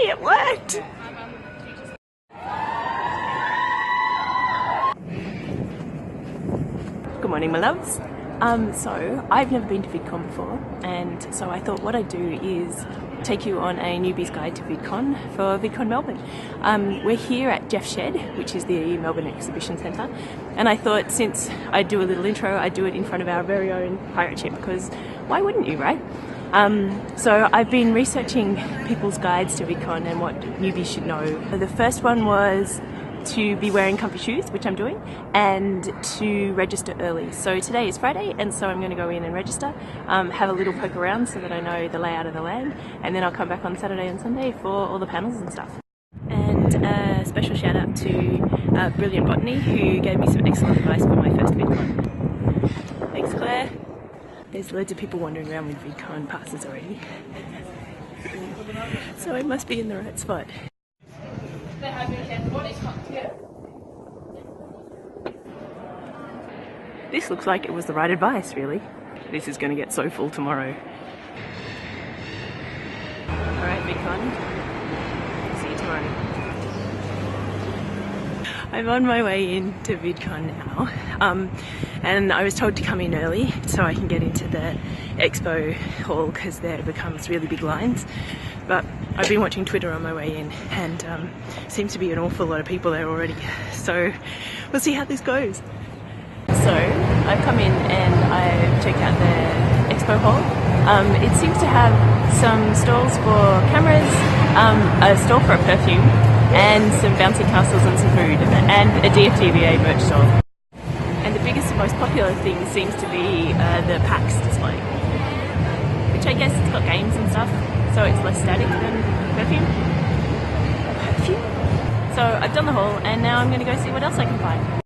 it worked! Good morning, my loves. So I've never been to Vidcon before, and so I thought what I'd do is take you on a newbie's guide to Vidcon for Vidcon Melbourne. We're here at Jeff's Shed, which is the Melbourne Exhibition Centre, and I thought since I'd do a little intro, I'd do it in front of our very own pirate ship, because why wouldn't you, right? So I've been researching people's guides to Vidcon and what newbies should know. The first one was to be wearing comfy shoes, which I'm doing, and to register early. So today is Friday, and so I'm going to go in and register, have a little poke around so that I know the layout of the land, and then I'll come back on Saturday and Sunday for all the panels and stuff. And a special shout out to Brilliant Botany, who gave me some excellent advice for my first Vidcon. Thanks, Claire. There's loads of people wandering around with Vidcon passes already. So I must be in the right spot. This looks like it was the right advice, really. This is going to get so full tomorrow. Alright, Vidcon. See you tomorrow. I'm on my way into Vidcon now, and I was told to come in early so I can get into the expo hall because there becomes really big lines. But I've been watching Twitter on my way in, and seems to be an awful lot of people there already. So we'll see how this goes. So I've come in and I've checked out the expo hall. It seems to have some stalls for cameras, a stall for a perfume, and some bouncy castles and some food, and a DFTBA merch stall. And the biggest and most popular thing seems to be the PAX display, which I guess it's got games and stuff, so it's less static than perfume. So I've done the haul, and now I'm going to go see what else I can find.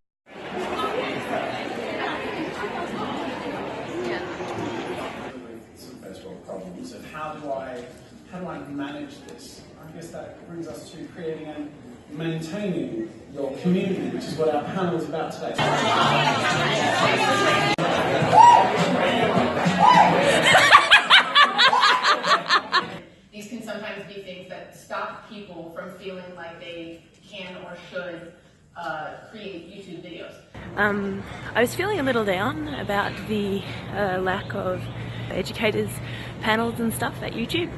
Problems of how do I manage this? I guess that brings us to creating and maintaining your community, which is what our panel is about today. These can sometimes be things that stop people from feeling like they can or should create YouTube videos. I was feeling a little down about the lack of educators panels and stuff at YouTube,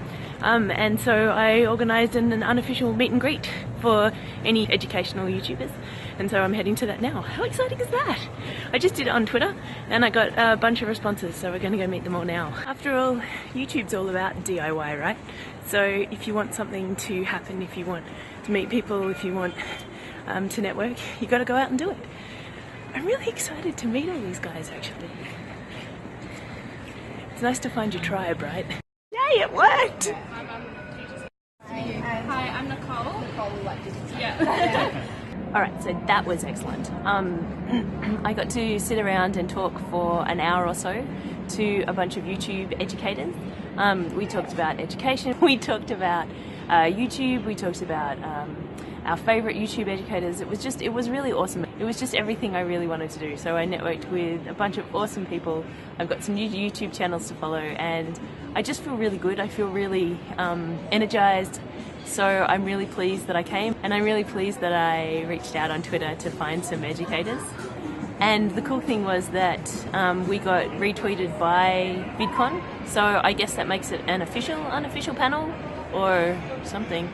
and so I organised an unofficial meet and greet for any educational YouTubers, and so I'm heading to that now. How exciting is that? I just did it on Twitter and I got a bunch of responses, so we're going to go meet them all now. After all, YouTube's all about DIY, right? So if you want something to happen, if you want to meet people, if you want to network, you got to go out and do it. I'm really excited to meet all these guys, actually. It's nice to find your tribe, right? Yay, it worked! Hi, I'm Nicole. Yeah. Alright, so that was excellent. I got to sit around and talk for an hour or so to a bunch of YouTube educators. We talked about education, we talked about YouTube, we talked about our favourite YouTube educators. It was really awesome. It was just everything I really wanted to do. So I networked with a bunch of awesome people. I've got some new YouTube channels to follow, and I just feel really good. I feel really energized. So I'm really pleased that I came, and I'm really pleased that I reached out on Twitter to find some educators. And the cool thing was that we got retweeted by Vidcon, so I guess that makes it an unofficial panel or something.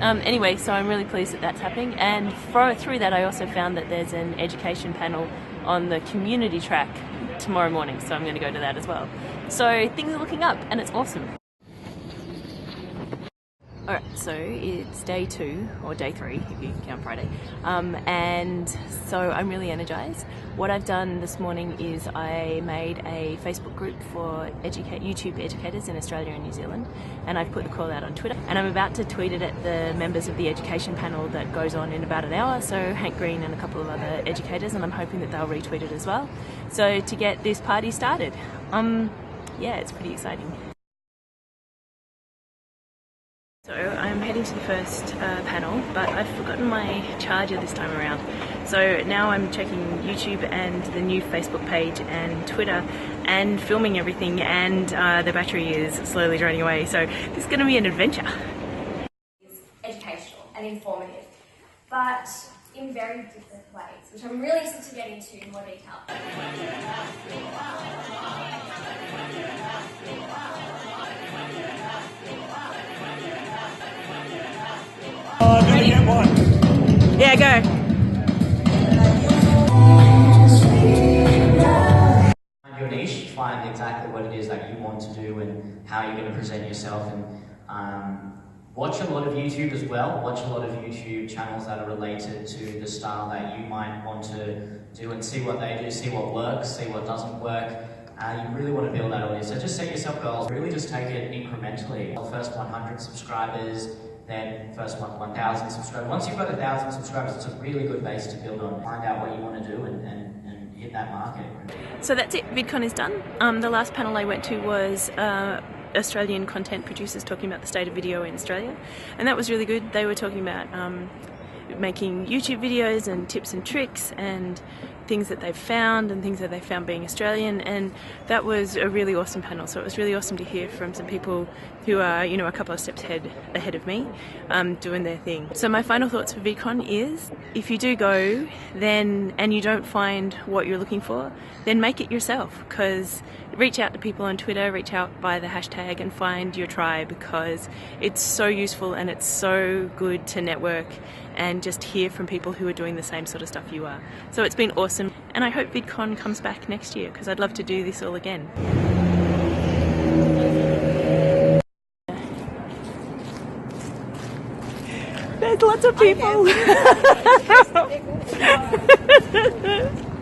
Anyway, so I'm really pleased that that's happening, and through that I also found that there's an education panel on the community track tomorrow morning, so I'm going to go to that as well. So things are looking up, and it's awesome. Alright, so it's day 2, or day 3 if you count Friday, and so I'm really energised. What I've done this morning is I made a Facebook group for YouTube educators in Australia and New Zealand, and I've put the call out on Twitter, and I'm about to tweet it at the members of the education panel that goes on in about an hour, so Hank Green and a couple of other educators, and I'm hoping that they'll retweet it as well, so to get this party started. Yeah, it's pretty exciting. So I'm heading to the first panel, but I've forgotten my charger this time around. So now I'm checking YouTube and the new Facebook page and Twitter and filming everything, and the battery is slowly draining away. So this is going to be an adventure. and informative, but in very different ways, which I'm really interested to get into in more detail. Yeah, go. Your niche, find exactly what it is that you want to do and how you're going to present yourself, and watch a lot of YouTube as well. Watch a lot of YouTube channels that are related to the style that you might want to do, and see what they do, see what works, see what doesn't work. You really want to build that audience. So just set yourself goals. Really just take it incrementally. First 100 subscribers, then first 1,000 subscribers. Once you've got 1,000 subscribers, it's a really good base to build on. Find out what you want to do and hit that market. So that's it, VidCon is done. The last panel I went to was Australian content producers talking about the state of video in Australia, and that was really good. They were talking about making YouTube videos and tips and tricks and things that they've found and things that they found being Australian, and that was a really awesome panel. So it was really awesome to hear from some people who are, you know, a couple of steps ahead of me, doing their thing. So my final thoughts for VidCon is, if you do go then and you don't find what you're looking for, then make it yourself, because reach out to people on Twitter, reach out by the hashtag and find your tribe, because it's so useful and it's so good to network and just hear from people who are doing the same sort of stuff you are. So it's been awesome, and I hope VidCon comes back next year, because I'd love to do this all again. There's lots of people.